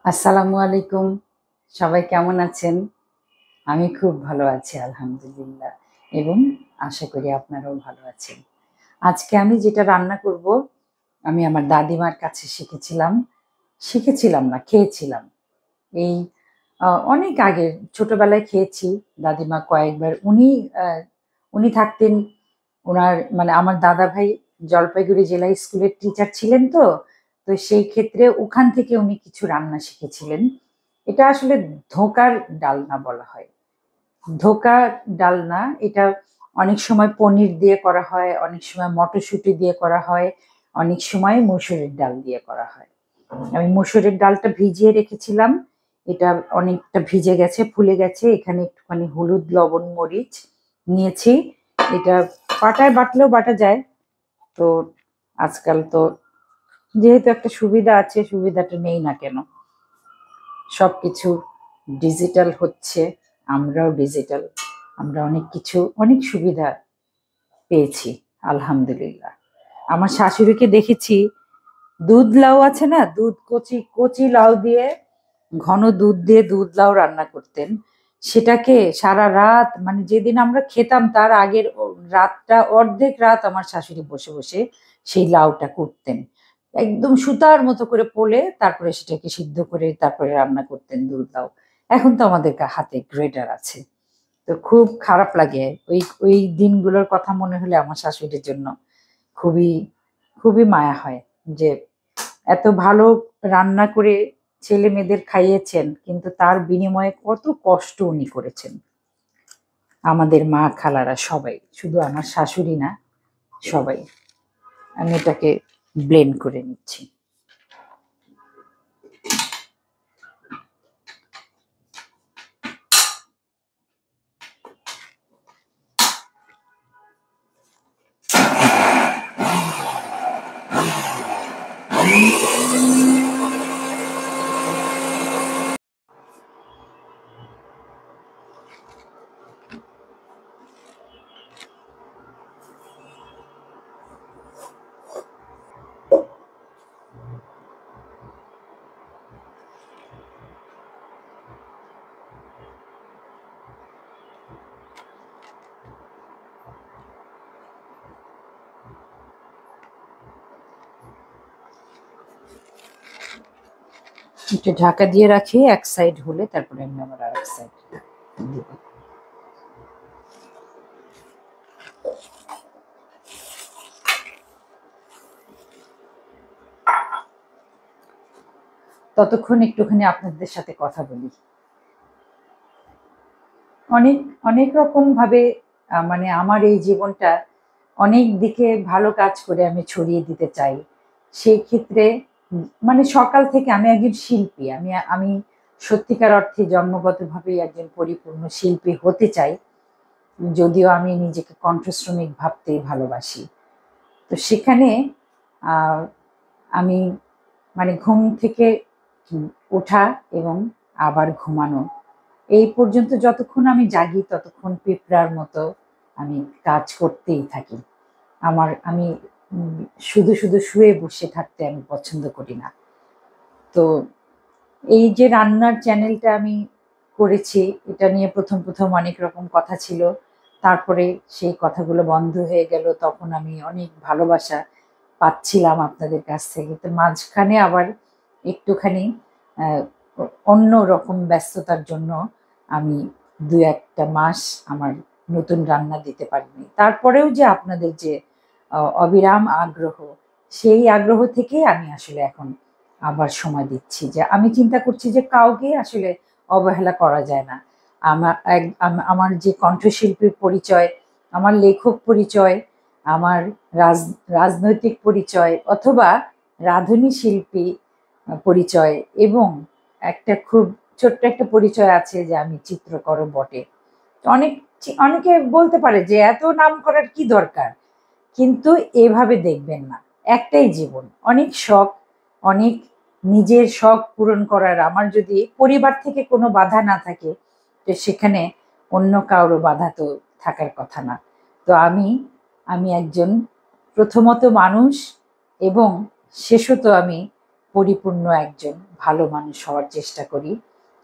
আসসালামু আলাইকুম। সবাই কেমন আছেন? আমি খুব ভালো আছি আলহামদুলিল্লাহ এবং আশা করি আপনারাও ভালো আছেন। আজকে আমি যেটা রান্না করব, আমি আমার দাদিমার কাছে শিখেছিলাম না, খেয়েছিলাম। এই অনেক আগে ছোটবেলায় খেয়েছি। দাদিমা কয়েকবার আ উনি থাকতেন, উনার মানে আমার দাদাভাই জলপাইগুড়ি জেলা স্কুলের টিচার ছিলেন তো। তো সেই ক্ষেত্রে ওখান থেকে উনি কিছু রান্না শিখেছিলেন। এটা আসলে ধোঁকার ডালনা বলা হয়। ধোঁকা ডালনা এটা অনেক সময় পনির দিয়ে করা হয়, অনেক সময় মটরশুঁটি দিয়ে করা হয়, অনেক সময় মসুরের ডাল দিয়ে করা হয়। আমি মসুরের ডালটা ভিজিয়ে রেখেছিলাম। এটা অনেকটা ভিজে গেছে, ফুলে গেছে। এখানে একটুখানি হলুদ, লবণ, মরিচ নিয়েছি। এটা পাটায় বাটলেও বাটা যায়। তো আজকাল তো যেহেতু একটা সুবিধা আছে, সুবিধাটা নেই না কেন? সবকিছু ডিজিটাল হচ্ছে, আমরাও ডিজিটাল। আমরা অনেক কিছু, অনেক সুবিধা পেয়েছি আলহামদুলিল্লাহ। আমার শাশুড়িকে দেখেছি দুধ লাউ আছে না, দুধ কচি কচি লাউ দিয়ে, ঘন দুধ দিয়ে দুধ লাউ রান্না করতেন। সেটাকে সারা রাত, মানে যেদিন আমরা খেতাম তার আগের রাতটা, অর্ধেক রাত আমার শাশুড়ি বসে বসে সেই লাউটা করতেন। একদম সুতার মতো করে পলে তারপরে সেটাকে সিদ্ধ করে তারপরে রান্না করতেন দুধ লাউ। এখন তো আমাদের হাতে গ্রেটার আছে। তো খুব খারাপ লাগে ওই ওই দিনগুলোর কথা মনে হলে আমার শাশুড়ির জন্য। খুবই খুবই মায়া হয় যে এত ভালো রান্না করে ছেলে মেয়েদের খাইয়েছেন, কিন্তু তার বিনিময়ে কত কষ্ট উনি করেছেন। আমাদের মা খালারা সবাই, শুধু আমার শাশুড়ি না, সবাই। আমি এটাকে ব্লেন্ড করে নিচ্ছি। একটু ঢাকা দিয়ে রাখি, এক সাইড হলে তারপরে আমি আবার আর এক সাইড দিব। ততক্ষণ একটুখানি আপনাদের সাথে কথা বলি। অনেক অনেক রকম ভাবে মানে আমার এই জীবনটা অনেক দিকে ভালো কাজ করে আমি ছড়িয়ে দিতে চাই। সেই ক্ষেত্রে মানে সকাল থেকে আমি একজন শিল্পী। আমি আমি সত্যিকার অর্থে জন্মগতভাবেই একজন পরিপূর্ণ শিল্পী হতে চাই। যদিও আমি নিজেকে কণ্ঠশ্রমিক ভাবতেই ভালোবাসি। তো সেখানে আ আমি মানে ঘুম থেকে ওঠা এবং আবার ঘুমানো, এই পর্যন্ত যতক্ষণ আমি জাগি ততক্ষণ পিঁপড়ার মতো আমি কাজ করতেই থাকি। আমি উম শুধু, শুধু শুয়ে বসে থাকতে আমি পছন্দ করি না। তো এই যে রান্নার চ্যানেলটা আমি করেছি, এটা নিয়ে ১ম অনেক রকম কথা ছিল। তারপরে সেই কথাগুলো বন্ধ হয়ে গেল। তখন আমি অনেক ভালোবাসা পাচ্ছিলাম আপনাদের কাছ থেকে। তো মাঝখানে আবার একটুখানি অ্যা অন্যরকম ব্যস্ততার জন্য আমি ২-১ টা মাস আমার নতুন রান্না দিতে পারিনি। তারপরেও যে আপনাদের যে অবিরাম আগ্রহ, সেই আগ্রহ থেকেই আমি আসলে এখন আবার সময় দিচ্ছি, যে আমি চিন্তা করছি যে কাউকেই আসলে অবহেলা করা যায় না। আমার যে কণ্ঠশিল্পীর পরিচয়, আমার লেখক পরিচয়, আমার রাজনৈতিক পরিচয় অথবা রাঁধুনি শিল্পী পরিচয়, এবং একটা খুব ছোট্ট একটা পরিচয় আছে যে আমি চিত্রকরও বটে। অনেক অনেকে বলতে পারে যে এত নাম করার কি দরকার? কিন্তু এভাবে দেখবেন না। একটাই জীবন। অনেক শখ, অনেক নিজের শখ পূরণ করার, আমার যদি পরিবার থেকে কোনো বাধা না থাকে, তো সেখানে অন্য কারো বাধা তো থাকার কথা না। তো আমি একজন প্রথমত মানুষ এবং শেষত আমি পরিপূর্ণ একজন ভালো মানুষ হওয়ার চেষ্টা করি।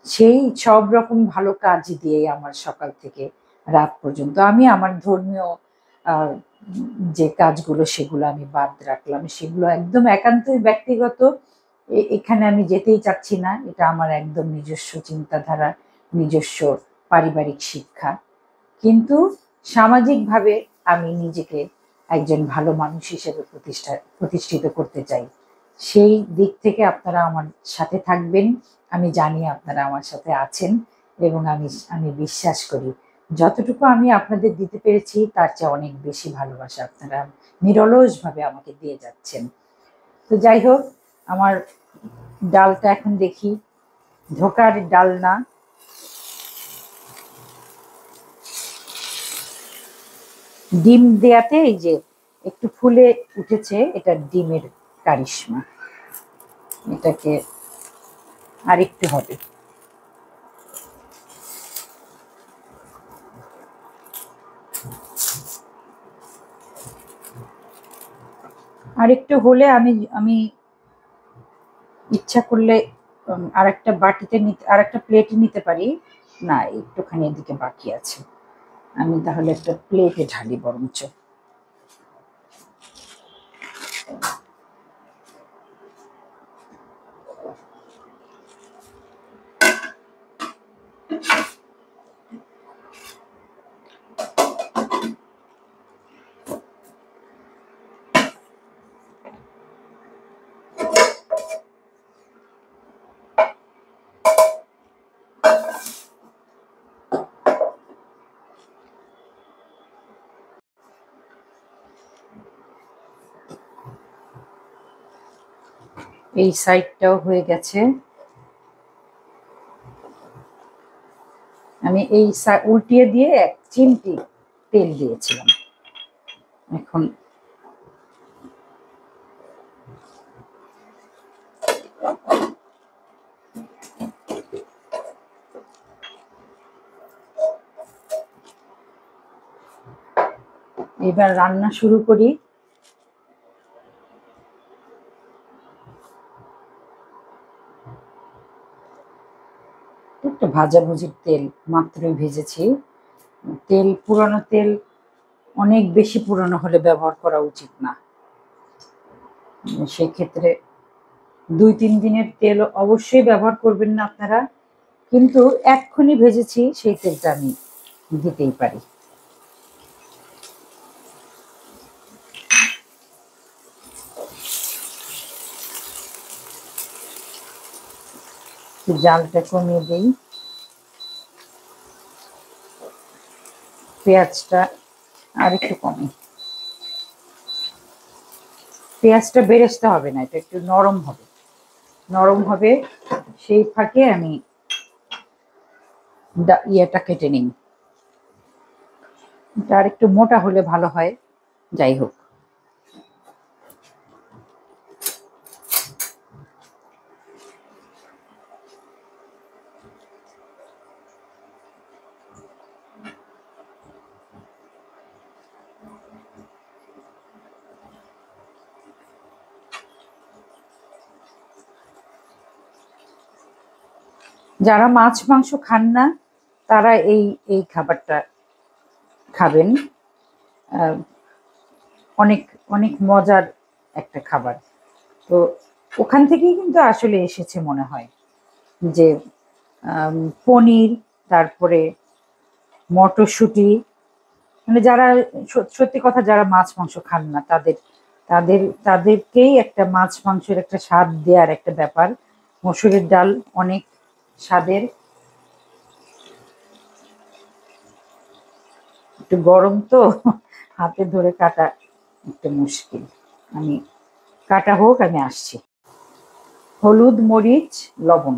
সেই সব রকম ভালো কাজ দিয়েই আমার সকাল থেকে রাত পর্যন্ত আমি আমার ধর্মীয় আহ, যে কাজগুলো সেগুলো আমি বাদ রাখলাম, সেগুলো একদম একান্তই ব্যক্তিগত। এখানে আমি যেতেই চাচ্ছি না, এটা আমার একদম নিজস্ব চিন্তাধারা, নিজস্ব পারিবারিক শিক্ষা। কিন্তু সামাজিকভাবে আমি নিজেকে একজন ভালো মানুষ হিসেবে প্রতিষ্ঠিত করতে চাই। সেই দিক থেকে আপনারা আমার সাথে থাকবেন, আমি জানি আপনারা আমার সাথে আছেন, এবং আমি আমি বিশ্বাস করি যতটুকু আমি আপনাদের দিতে পেরেছি তার চেয়ে অনেক বেশি ভালোবাসা আপনারা নিরলসভাবে আমাকে দিয়ে যাচ্ছেন। তো যাই হোক, আমার ডালটা এখন দেখি, ধোকার ডাল না, ডিম দেয়াতে এই যে একটু ফুলে উঠেছে, এটা ডিমের কারিশমা। এটাকে আরেকটু হবে, আরেকটু হলে আমি আমি ইচ্ছা করলে আরেকটা বাটিতে নিতে, আরেকটা প্লেটে নিতে পারি। না, একটুখানি এদিকে বাকি আছে, আমি তাহলে একটা প্লেটে ঢালি বরঞ্চ। এই সাইডটাও হয়ে গেছে। আমি এই উল্টিয়ে দিয়ে 1 চিমটি তেল দিয়েছিলাম। এখন এবার রান্না শুরু করি। একটু ভাজাভুজির তেল মাত্রই ভেজেছি। তেল পুরানো তেল, অনেক বেশি পুরানো হলে ব্যবহার করা উচিত না। সেক্ষেত্রে 2-3 দিনের তেল অবশ্যই ব্যবহার করবেন না আপনারা, কিন্তু এক্ষুনি ভেজেছি সেই তেলটা আমি দিতেই পারি। জালটা কমিয়ে দিই, পেঁয়াজটা আর একটু কমে, পেঁয়াজটা বেরেস্তা হবে না, এটা একটু নরম হবে, নরম হবে। সেই ফাঁকে আমি ইয়েটা কেটে নিই, এটা আর একটু মোটা হলে ভালো হয়। যাই হোক, যারা মাছ মাংস খান না তারা এই এই খাবারটা খাবেন। অনেক অনেক মজার একটা খাবার। তো ওখান থেকেই কিন্তু আসলে এসেছে মনে হয়, যে পনির, তারপরে মটরশুঁটি, মানে যারা সত্যি কথা যারা মাছ মাংস খান না তাদের তাদের তাদেরকেই একটা মাছ মাংসের একটা স্বাদ দেওয়ার একটা ব্যাপার। মসুরের ডাল অনেক স্বাদের, একটু গরম তো হাতে ধরে কাটা একটু মুশকিল। আমি কাটা হোক, আমি আসছি। হলুদ, মরিচ, লবণ,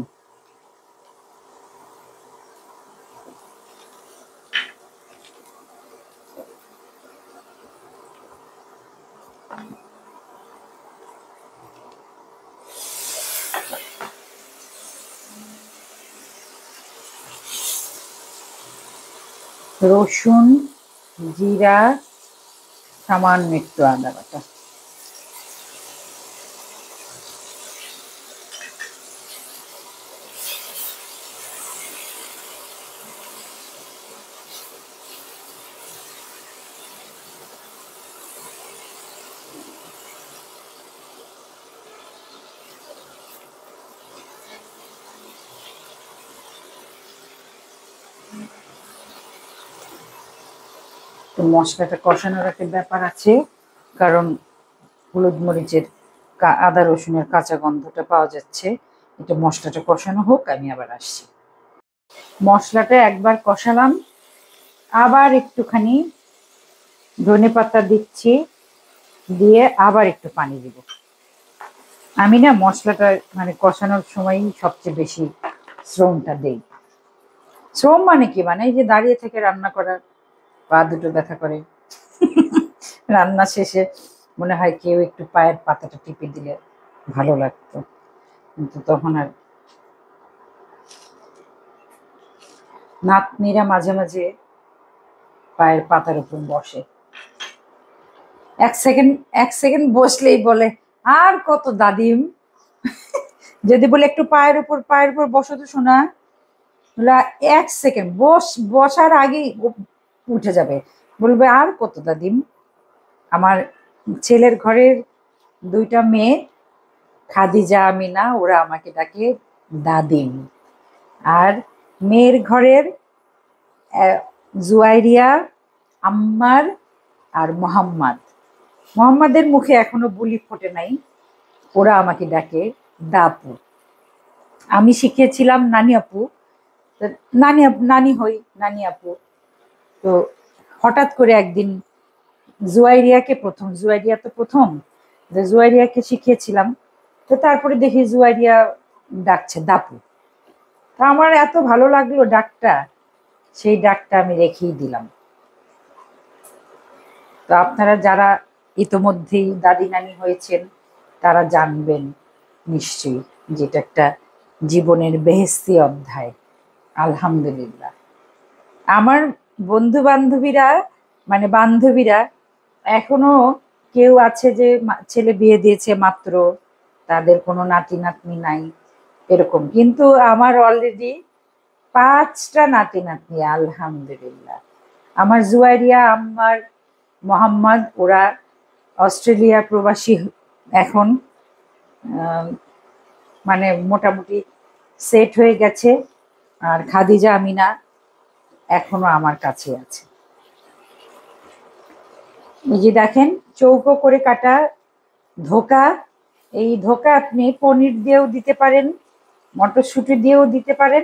রসুন, জিরা, সামান্য একটু আদা বাটা, তো মশলাটা কষানোর একটা ব্যাপার আছে, কারণ হলুদ মরিচের আদা রসুনের কাঁচা গন্ধটা পাওয়া যাচ্ছে। এটা মশলাটা কষানো হোক, আমি আবার আসছি। মশলাটা একবার কষালাম, আবার একটুখানি ধনেপাতা দিচ্ছি, দিয়ে আবার একটু পানি দিব। আমি না মশলাটা মানে কষানোর সময়ই সবচেয়ে বেশি শ্রমটা দেই। শ্রম মানে কি, মানে এই যে দাঁড়িয়ে থেকে রান্না করার পা দুটো ব্যথা করে। রান্না শেষে মনে হয় কেউ একটু পায়ের পাতাটা টিপে দিলে ভালো লাগতো, কিন্তু তখন আর। নাতনিরা মাঝে মাঝে পায়ের পাতার উপর বসে, এক সেকেন্ড বসলেই বলে আর কত দাদিম। যদি বলে একটু পায়ের উপর বসো তো শোনা, বলে এক সেকেন্ড বসার আগেই উঠে যাবে, বলবে আর কত দাদিম। আমার ছেলের ঘরের দুইটা মেয়ে, খাদিজা আমিনা, ওরা আমাকে ডাকে দাদিম। আর মেয়ের ঘরের জুয়াইরিয়া, আম্মার আর মোহাম্মদের মুখে এখনো বুলি ফোটে নাই, ওরা আমাকে ডাকে দাপু। আমি শিখিয়েছিলাম নানি আপু, নানি হই, নানি আপু। তো হঠাৎ করে একদিন জুয়াইরিয়া তো প্রথম, জুয়াইরিয়াকে শিখিয়েছিলাম। তো তারপরে দেখি জুয়াইরিয়া ডাকছে দাপু। তা আমার এত ভালো লাগলো ডাকটা, সেই ডাকটা আমি রেখেই দিলাম। তো আপনারা যারা ইতোমধ্যেই দাদি নানি হয়েছেন তারা জানবেন নিশ্চয়ই, যেটা একটা জীবনের বেহেশতি অধ্যায়। আলহামদুলিল্লাহ। আমার বন্ধু বান্ধবীরা, মানে বান্ধবীরা, এখনো কেউ আছে যে ছেলে বিয়ে দিয়েছে মাত্র, তাদের কোনো নাতি নাতনি নাই এরকম, কিন্তু আমার অলরেডি 5টা নাতি নাতনি আলহামদুলিল্লাহ। আমার জুয়াইরিয়া, আম্মার, মোহাম্মদ, ওরা অস্ট্রেলিয়া প্রবাসী এখন, মানে মোটামুটি সেট হয়ে গেছে। আর খাদিজা আমিনা এখনো আমার কাছে আছে। এই যে দেখেন চৌকো করে কাটা ধোকা, এই ধোকা আপনি পনির দিয়েও দিতে পারেন, মটরশুঁটি দিয়েও দিতে পারেন,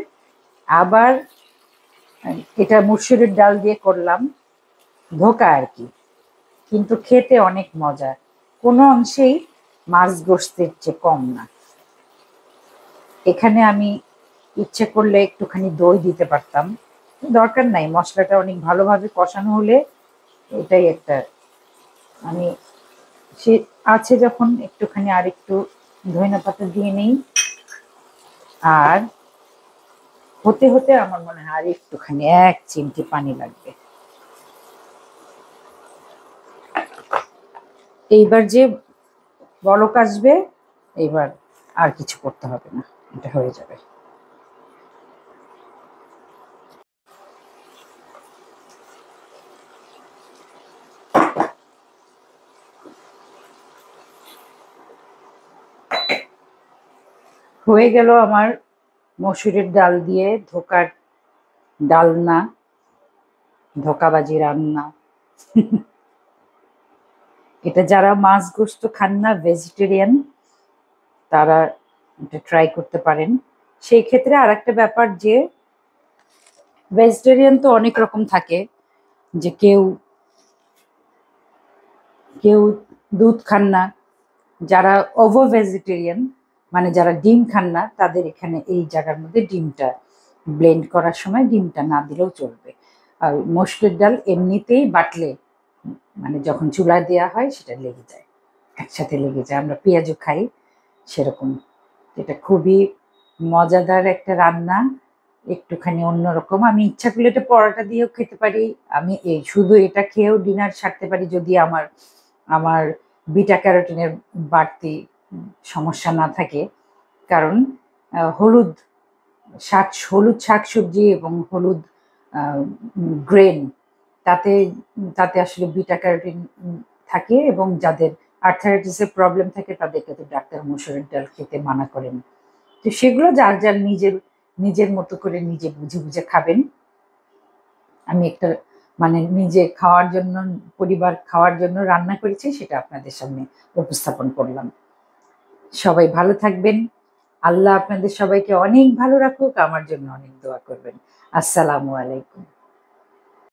আবার এটা মসুরের ডাল দিয়ে করলাম ধোকা আর কি, কিন্তু খেতে অনেক মজা, কোনো অংশেই মাছ গোস্তের চেয়ে কম না। এখানে আমি ইচ্ছে করলে একটুখানি দই দিতে পারতাম, দরকার নাই, মশলাটা অনেক ভালোভাবে কষানো হলে এটাই একটা, আমি সে আছে যখন একটুখানি আর একটু ধনেপাতা দিয়ে নেই। আর হতে হতে আমার মনে হয় আর একটুখানি 1 চিমটি পানি লাগবে। এইবার যে বলক আসবে, এইবার আর কিছু করতে হবে না, এটা হয়ে যাবে। হয়ে গেল আমার মসুরের ডাল দিয়ে ধোকার ডালনা, ধোকাবাজি রান্না। এটা যারা মাছ গোস্ত খান না, ভেজিটেরিয়ান, তারা এটা ট্রাই করতে পারেন। সেই ক্ষেত্রে আর একটা ব্যাপার যে ভেজিটেরিয়ান তো অনেক রকম থাকে, যে কেউ কেউ দুধ খান না, যারা ওভো ভেজিটেরিয়ান মানে যারা ডিম খান না, তাদের এখানে এই জায়গার মধ্যে ডিমটা ব্লেন্ড করার সময় ডিমটা না দিলেও চলবে। আর মসুরের ডাল এমনিতেই বাটলে মানে যখন চুলায় দেওয়া হয় সেটা লেগে যায়, একসাথে লেগে যায়, আমরা পেঁয়াজও খাই সেরকম। এটা খুবই মজাদার একটা রান্না, একটুখানি অন্যরকম। আমি ইচ্ছা করলে এটা পরোটা দিয়েও খেতে পারি, আমি এই শুধু এটা খেয়েও ডিনার সারতে পারি, যদি আমার আমার বিটা ক্যারোটিনের বাড়তি সমস্যা না থাকে। কারণ হলুদ শাকসবজি এবং হলুদ গ্রেন, তাতে তাতে আসলে বিটা ক্যারোটিন থাকে, এবং যাদের আর্থারাইটিসের প্রবলেম থাকে তাদেরকে তো ডাক্তার মসুরের ডাল খেতে মানা করেন। তো সেগুলো যার যার নিজের নিজের মতো করে নিজে বুঝে বুঝে খাবেন। আমি একটা মানে নিজে খাওয়ার জন্য, পরিবার খাওয়ার জন্য রান্না করেছি, সেটা আপনাদের সামনে উপস্থাপন করলাম। সবাই ভালো থাকবেন। আল্লাহ আপনাদের সবাইকে অনেক ভালো রাখুক। আমার জন্য অনেক দোয়া করবেন। আসসালামু আলাইকুম।